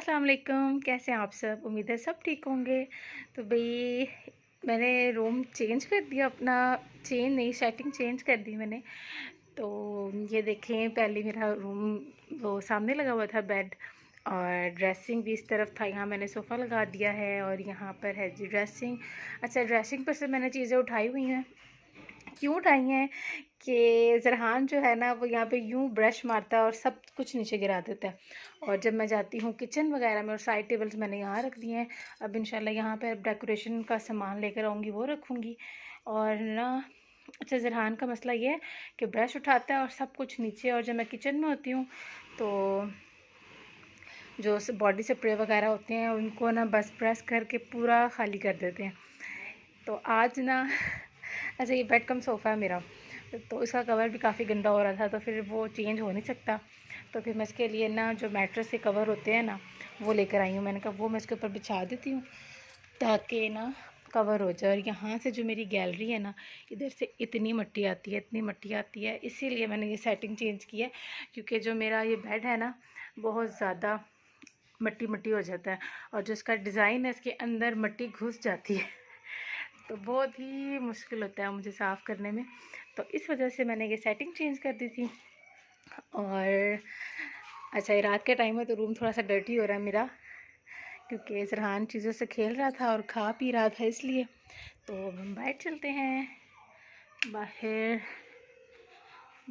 अस्सलाम वालेकुम। कैसे हैं आप सब? उम्मीद है सब ठीक होंगे। तो भाई मैंने रूम चेंज कर दिया अपना। चेंज नहीं, सेटिंग चेंज कर दी मैंने। तो ये देखें, पहले मेरा रूम वो सामने लगा हुआ था बेड, और ड्रेसिंग भी इस तरफ था। यहाँ मैंने सोफ़ा लगा दिया है और यहाँ पर है जी ड्रेसिंग। अच्छा, ड्रेसिंग पर से मैंने चीज़ें उठाई हुई हैं। क्यों उठाई हैं कि ज़रहान जो है ना, वो यहाँ पे यूं ब्रश मारता है और सब कुछ नीचे गिरा देता है। और जब मैं जाती हूँ किचन वगैरह में, और साइड टेबल्स मैंने यहाँ रख दिए हैं। अब इंशाल्लाह यहाँ पे डेकोरेशन का सामान लेकर आऊँगी, वो रखूँगी। और ना, अच्छा, ज़रहान का मसला ये है कि ब्रश उठाता है और सब कुछ नीचे। और जब मैं किचन में होती हूँ तो जो बॉडी स्प्रे वगैरह होते हैं उनको ना बस प्रेस करके पूरा खाली कर देते हैं। तो आज ना अच्छा, ये बेड कम सोफ़ा है मेरा, तो इसका कवर भी काफ़ी गंदा हो रहा था, तो फिर वो चेंज हो नहीं सकता। तो फिर मैं इसके लिए ना जो मैट्रेस के कवर होते हैं ना, वो लेकर आई हूँ। मैंने कहा वो मैं इसके ऊपर बिछा देती हूँ ताकि ना कवर हो जाए। और यहाँ से जो मेरी गैलरी है ना, इधर से इतनी मिट्टी आती है, इतनी मिट्टी आती है, इसीलिए मैंने ये सेटिंग चेंज की है। क्योंकि जो मेरा ये बेड है ना, बहुत ज़्यादा मिट्टी मिट्टी हो जाता है, और जो इसका डिज़ाइन है इसके अंदर मिट्टी घुस जाती है। तो बहुत ही मुश्किल होता है मुझे साफ़ करने में। तो इस वजह से मैंने ये सेटिंग चेंज कर दी थी। और अच्छा, ये रात के टाइम है तो रूम थोड़ा सा डर्टी हो रहा है मेरा, क्योंकि ज़रहान चीज़ों से खेल रहा था और खा पी रहा था, इसलिए। तो हम बाहर चलते हैं। बाहर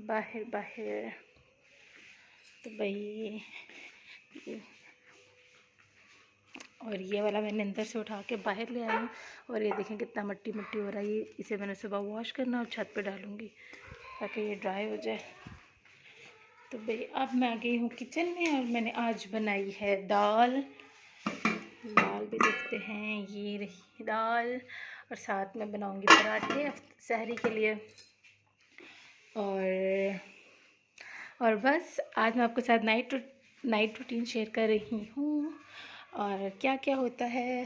बाहर बाहर तो भाई, और ये वाला मैंने अंदर से उठा के बाहर ले आई हूँ। और ये देखें कितना मिट्टी मिट्टी हो रहा है। ये इसे मैंने सुबह वॉश करना और छत पे डालूँगी ताकि ये ड्राई हो जाए। तो भाई अब मैं आ गई हूँ किचन में, और मैंने आज बनाई है दाल। दाल भी देखते हैं, ये रही दाल। और साथ में बनाऊँगी पराठे सहरी के लिए। और बस आज मैं आपके साथ नाइट रूटीन शेयर कर रही हूँ, और क्या क्या होता है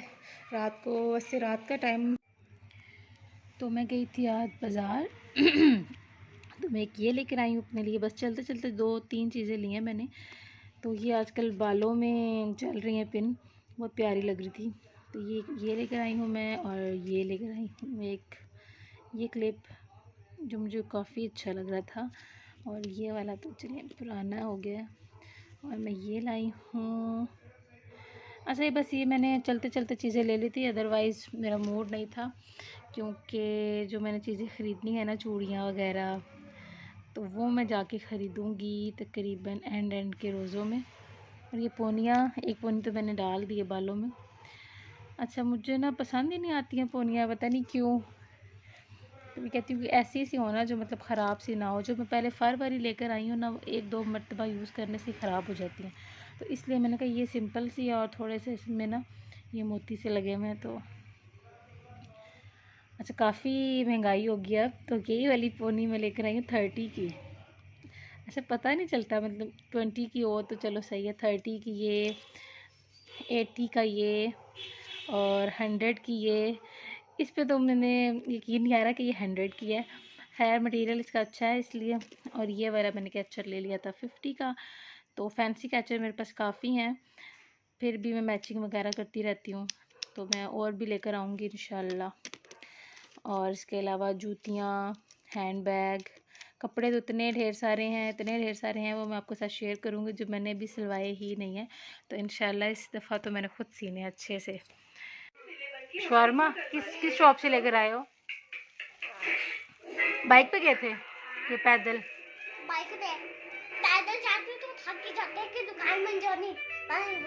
रात को। वैसे रात का टाइम तो मैं गई थी आज बाज़ार तो मैं एक ये लेकर आई हूँ अपने लिए। बस चलते चलते 2-3 चीज़ें ली हैं मैंने। तो ये आजकल बालों में चल रही हैं पिन, बहुत प्यारी लग रही थी, तो ये लेकर आई हूँ मैं। और ये लेकर आई हूँ एक ये क्लिप, जो मुझे काफ़ी अच्छा लग रहा था। और ये वाला तो चलिए पुराना हो गया। और मैं ये लाई हूँ। अच्छा, ये बस ये मैंने चलते चलते चीज़ें ले ली थी, अदरवाइज़ मेरा मूड नहीं था। क्योंकि जो मैंने चीज़ें ख़रीदनी है ना, चूड़ियाँ वगैरह, तो वो मैं जाके ख़रीदूँगी तकरीबन एंड के रोज़ों में। और ये पोनियाँ, एक पोनी तो मैंने डाल दी है बालों में। अच्छा, मुझे ना पसंद ही नहीं आती हैं पोनियाँ, पता नहीं क्यों। तो मैं कहती हूँ कि ऐसी सी हो ना, जो मतलब ख़राब सी ना हो। जो मैं पहले फर वाली लेकर आई हूँ ना, वो 1-2 मरतबा यूज़ करने से ख़राब हो जाती हैं। तो इसलिए मैंने कहा ये सिंपल सी है, और थोड़े से इसमें ना ये मोती से लगे हुए हैं। तो अच्छा, काफ़ी महंगाई हो गई अब, तो यही वाली पोनी मैं लेकर आई हूँ 30 की। अच्छा, पता नहीं चलता, मतलब 20 की हो तो चलो सही है, 30 की ये, 80 का ये, और 100 की ये। इस पे तो मैंने यकीन नहीं आ रहा कि ये 100 की है। खैर, मटेरियल इसका अच्छा है इसलिए। और ये वाला मैंने कैचर ले लिया था 50 का। तो फैंसी कैचर मेरे पास काफ़ी हैं, फिर भी मैं मैचिंग वगैरह करती रहती हूँ। तो मैं और भी लेकर आऊँगी इंशाल्लाह। और इसके अलावा जूतियाँ, हैंड बैग, कपड़े तो इतने ढेर सारे हैं, इतने ढेर सारे हैं, वो मैं आपके साथ शेयर करूँगी, जो मैंने अभी सिलवाए ही नहीं है। तो इंशाल्लाह इस दफ़ा तो मैंने खुद सीने अच्छे से। शवारमा किस किस शॉप से लेकर आए हो? बाइक पे गए थे ये पैदल? बाइक पे पैदल जाते तो थक ही जाते कि दुकान बंद जानी,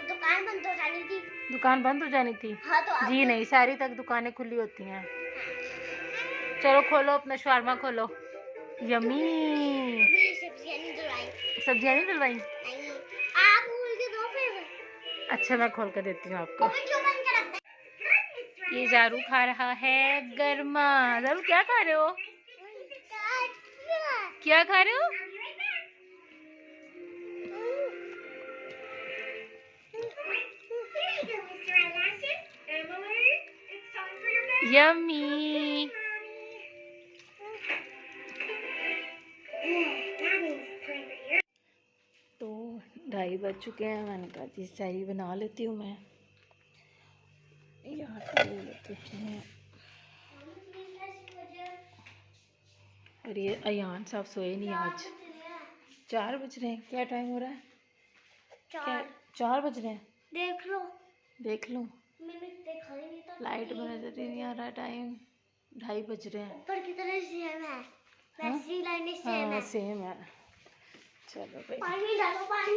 दुकान बंद हो जानी थी। दुकान बंद हो जानी थी? हाँ, तो जी नहीं, सारी तक दुकानें खुली होती हैं। चलो खोलो अपना शवारमा खोलो। यमी। सब्जियां नहीं डलवाई। सब्जियां नहीं डलवाई? नहीं, आप खोल के दो फिर। अच्छा, मैं खोल कर देती हूँ आपको। ओवन क्यों बंद कर रखा है? ये जारू खा रहा है गरमा। जारू क्या खा रहे हो? क्या खा रहे हो? यम्मी। तो 2:30 ढाई बज चुके हैं। मैंने कहा जी सैरी बना लेती हूँ मैं। यहाँ पे ले लेते हैं। और ये अयान साहब सोए नहीं आज। 4 बज रहे हैं। क्या टाइम हो रहा है? क्या 4 बज रहे हैं? देख लो। देख लूँ? मैंने देखा ही नहीं था। लाइट में नजर ही नहीं आ रहा। टाइम 2:30 बज रहे हैं। ऊपर की तरह सेम है। वैसी लाइनें सेम हाँ है। सेम है। चलो भाई पानी डालो। पानी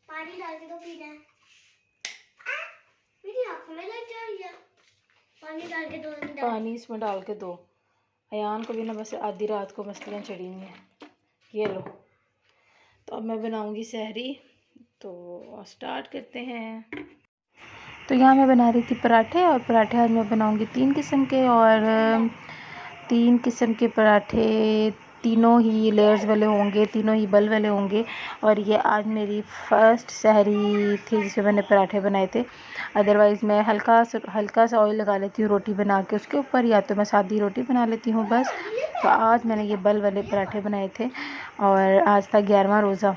पानी डाल के तो पीना है। मेरी आंखों में लग जा रही है। पानी डाल के दो। पानी इसमें डाल के दो। अयान को भी ना बस आधी रात को मस्तियाँ चढ़ी हुई हैं। ये लो। तो अब मैं बनाऊंगी सहरी। तो स्टार्ट करते हैं। तो यहाँ मैं बना रही थी पराठे। और पराठे आज मैं बनाऊंगी 3 किस्म के। और 3 किस्म के पराठे तीनों ही लेयर्स वाले होंगे, तीनों ही बल वाले होंगे। और ये आज मेरी फ़र्स्ट सहरी थी जिसमें मैंने पराठे बनाए थे। अदरवाइज़ मैं हल्का सा ऑयल लगा लेती हूँ रोटी बना के उसके ऊपर, या तो मैं सादी रोटी बना लेती हूँ बस। तो आज मैंने ये बल वाले पराठे बनाए थे। और आज था 11वां रोज़ा।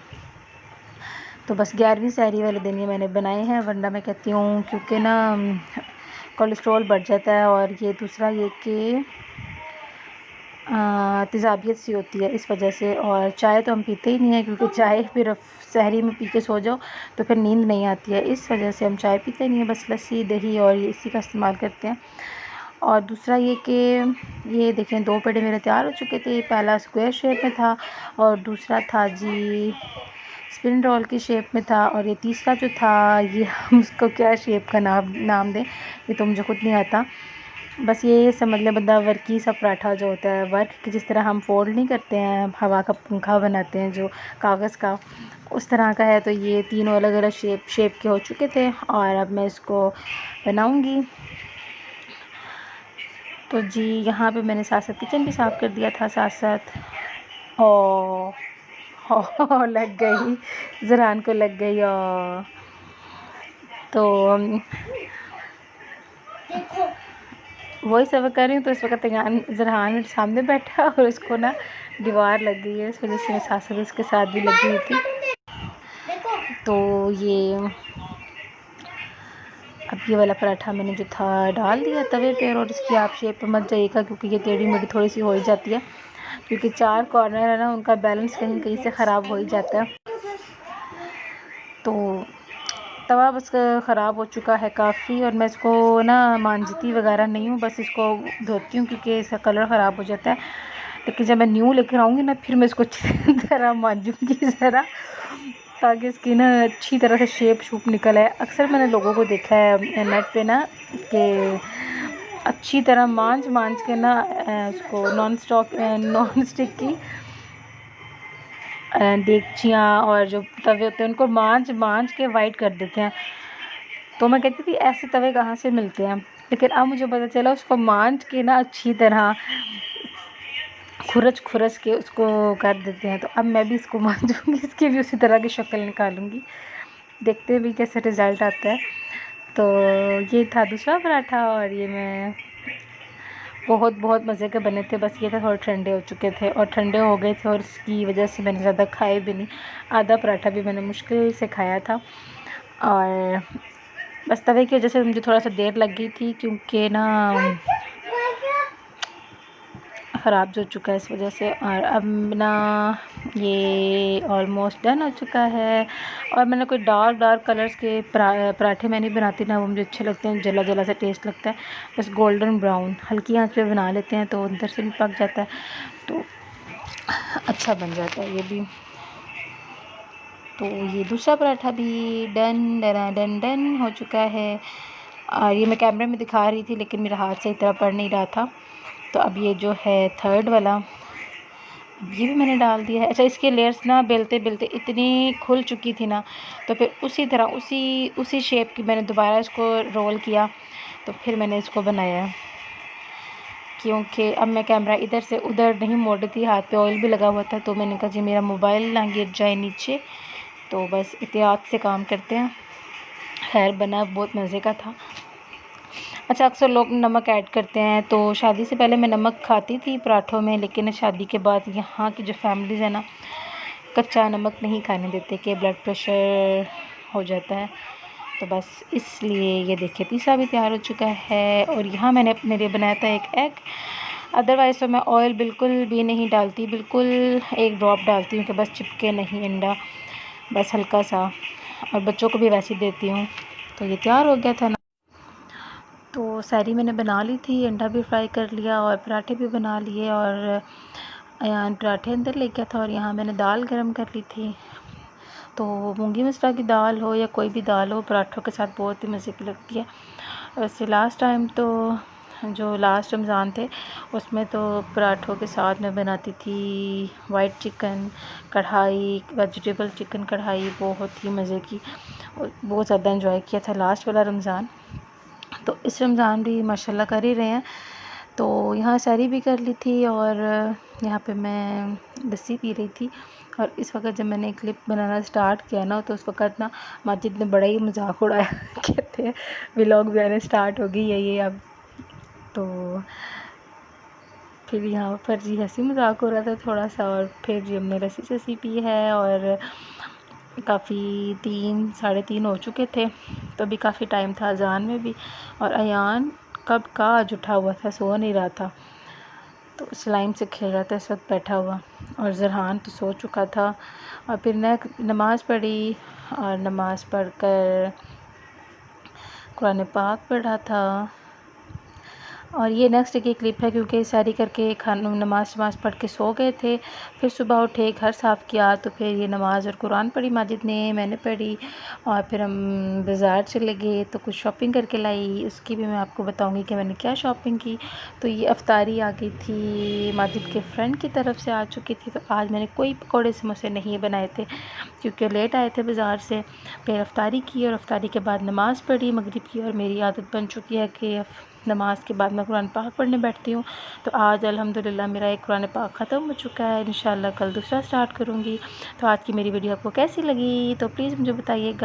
तो बस 11वीं सहरी वाले दिन ये मैंने बनाए हैं, वरना मैं कहती हूँ क्योंकि ना कोलेस्ट्रॉल बढ़ जाता है। और ये दूसरा ये कि तेज़ाबियत सी होती है इस वजह से। और चाय तो हम पीते ही नहीं है, क्योंकि चाय फिर सहरी में पी के सो जाओ तो फिर नींद नहीं आती है। इस वजह से हम चाय पीते नहीं है, बस लस्सी दही और ये इसी का इस्तेमाल करते हैं। और दूसरा ये कि ये देखें 2 पेड़े मेरे तैयार हो चुके थे। पहला स्क्वायर शेप में था और दूसरा था जी स्पिन रोल की शेप में था। और ये तीसरा जो था ये हम उसको क्या शेप का नाम दें ये तो मुझे खुद नहीं आता। बस ये समझ लें बंदा वर्की सा पराठा जो होता है, वर्क की जिस तरह हम फोल्ड नहीं करते हैं, हवा का पंखा बनाते हैं जो कागज़ का, उस तरह का है। तो ये तीनों अलग अलग शेप के हो चुके थे और अब मैं इसको बनाऊंगी। तो जी यहाँ पे मैंने साथ साथ किचन भी साफ़ कर दिया था साथ साथ। ओ लग गई ज़रान को लग गई। तो देखो वही सब कर रही हूँ। तो इस वक्त ज़रहान मेरे सामने बैठा और उसको ना दीवार लग गई है, इस वजह से मैं साथ साथ उसके साथ भी लगी हुई थी। देखो। तो ये अब ये वाला पराठा मैंने जो था डाल दिया तवे पे। और इसकी आप शेप पे मत जाइएगा, क्योंकि ये टेढ़ी मेढ़ी थोड़ी सी हो ही जाती है, क्योंकि 4 कॉर्नर है ना, उनका बैलेंस कहीं कहीं से ख़राब हो ही जाता है। तो तवा बस ख़राब हो चुका है काफ़ी। और मैं इसको ना मांजती वगैरह नहीं हूँ, बस इसको धोती हूँ क्योंकि इसका कलर ख़राब हो जाता है। लेकिन जब मैं न्यू लेकर आऊँगी ना फिर मैं इसको अच्छी तरह मांजूँगी ज़रा, ताकि इसकी ना अच्छी तरह से शेप निकल आए। अक्सर मैंने लोगों को देखा है नेट पे ना कि अच्छी तरह मांज के ना उसको नॉन स्टिक की देगचियाँ और जो तवे होते हैं उनको मांज के वाइट कर देते हैं। तो मैं कहती थी ऐसे तवे कहाँ से मिलते हैं, लेकिन अब मुझे पता चला उसको मांज के ना अच्छी तरह खुरच के उसको कर देते हैं। तो अब मैं भी इसको मांजूँगी, इसकी भी उसी तरह की शक्ल निकालूँगी, देखते भी कैसे रिज़ल्ट आता है। तो ये था दूसरा पराठा और ये मैं बहुत मज़े के बने थे। बस ये था थोड़े ठंडे हो चुके थे और ठंडे हो गए थे और इसकी वजह से मैंने ज़्यादा खाए भी नहीं। आधा पराठा भी मैंने मुश्किल से खाया था। और बस तवे की वजह से मुझे थोड़ा सा देर लग गई थी, क्योंकि ना ख़राब हो चुका है इस वजह से। और अब ना ये ऑलमोस्ट डन हो चुका है। और मैंने कोई डार्क कलर्स के पराठे मैं नहीं बनाती ना, वो मुझे अच्छे लगते हैं, जला जला सा टेस्ट लगता है। बस गोल्डन ब्राउन हल्की आंच पे बना लेते हैं तो अंदर से भी पक जाता है, तो अच्छा बन जाता है ये भी। तो ये दूसरा पराठा भी डन हो चुका है। और ये मैं कैमरे में दिखा रही थी लेकिन मेरा हाथ सही तरह पड़ नहीं रहा था। तो अब ये जो है थर्ड वाला, ये भी मैंने डाल दिया है। अच्छा, इसके लेयर्स ना बेलते बेलते इतनी खुल चुकी थी ना, तो फिर उसी तरह उसी शेप की मैंने दोबारा इसको रोल किया। तो फिर मैंने इसको बनाया, क्योंकि अब मैं कैमरा इधर से उधर नहीं मोड़ रही थी, हाथ पे ऑयल भी लगा हुआ था। तो मैंने कहा जी मेरा मोबाइल ना गिर जाए नीचे, तो बस एहतियात से काम करते हैं। खैर बना बहुत मज़े का था। अच्छा, अक्सर लोग नमक ऐड करते हैं, तो शादी से पहले मैं नमक खाती थी पराठों में, लेकिन शादी के बाद यहाँ की जो फैमिलीज़ है ना कच्चा नमक नहीं खाने देते कि ब्लड प्रेशर हो जाता है। तो बस इसलिए ये देखिए तीसरा भी तैयार हो चुका है। और यहाँ मैंने अपने लिए बनाया था एक एग। अदरवाइज़ तो मैं ऑयल बिल्कुल भी नहीं डालती, बिल्कुल एक ड्रॉप डालती हूँ कि बस चिपके नहीं अंडा, बस हल्का सा, और बच्चों को भी वैसे ही देती हूँ। तो ये तैयार हो गया था ना। तो सैरी मैंने बना ली थी, अंडा भी फ्राई कर लिया और पराठे भी बना लिए, और अयान पराठे अंदर ले गया था। और यहाँ मैंने दाल गरम कर ली थी। तो मूंगी मसरा की दाल हो या कोई भी दाल हो, पराठों के साथ बहुत ही मज़े की लगती है। वैसे लास्ट टाइम तो जो लास्ट रमज़ान थे उसमें तो पराठों के साथ मैं बनाती थी वाइट चिकन कढ़ाई, वेजिटेबल चिकन कढ़ाई, बहुत ही मज़े की, बहुत ज़्यादा एंजॉय किया था लास्ट वाला रमज़ान। तो इस रमज़ान भी माशाल्लाह कर ही रहे हैं। तो यहाँ सैरी भी कर ली थी और यहाँ पे मैं लस्सी पी रही थी। और इस वक्त जब मैंने क्लिप बनाना स्टार्ट किया ना, तो उस वक्त ना माजिद ने बड़ा ही मजाक उड़ाया कहते हैं व्लॉग भी आने स्टार्ट हो गई है ये अब। तो फिर यहाँ पर जी हंसी मजाक हो रहा था थोड़ा सा, और फिर जी हमने लस्सी शस्सी पी है। और काफ़ी 3 साढ़े 3 हो चुके थे, तो अभी काफ़ी टाइम था अजान में भी। और अयान कब का आज उठा हुआ था, सो नहीं रहा था, तो स्लाइम से खेल रहा था इस वक्त बैठा हुआ। और ज़रहान तो सो चुका था। और फिर नमाज़ पढ़ी, और नमाज़ पढ़कर कुरान पाक पढ़ा था। और ये नेक्स्ट डे की क्लिप है, क्योंकि सारी करके नमाज़ पढ़ के सो गए थे। फिर सुबह उठे, घर साफ़ किया, तो फिर ये नमाज़ और कुरान पढ़ी माजिद ने, मैंने पढ़ी। और फिर हम बाज़ार चले गए, तो कुछ शॉपिंग करके लाई, उसकी भी मैं आपको बताऊंगी कि मैंने क्या शॉपिंग की। तो ये अफ्तारी आ गई थी, माजिद के फ्रेंड की तरफ से आ चुकी थी। तो आज मैंने कोई पकौड़े समोसे नहीं बनाए थे, क्योंकि लेट आए थे बाज़ार से। फिर अफ्तारी की, और अफ्तारी के बाद नमाज़ पढ़ी मगरिब की। और मेरी आदत बन चुकी है कि नमाज के बाद मैं कुरान पाक पढ़ने बैठती हूँ। तो आज अल्हम्दुलिल्लाह मेरा एक कुरान पाक ख़त्म हो चुका है। इंशाल्लाह कल दूसरा स्टार्ट करूँगी। तो आज की मेरी वीडियो आपको कैसी लगी तो प्लीज़ मुझे बताइएगा।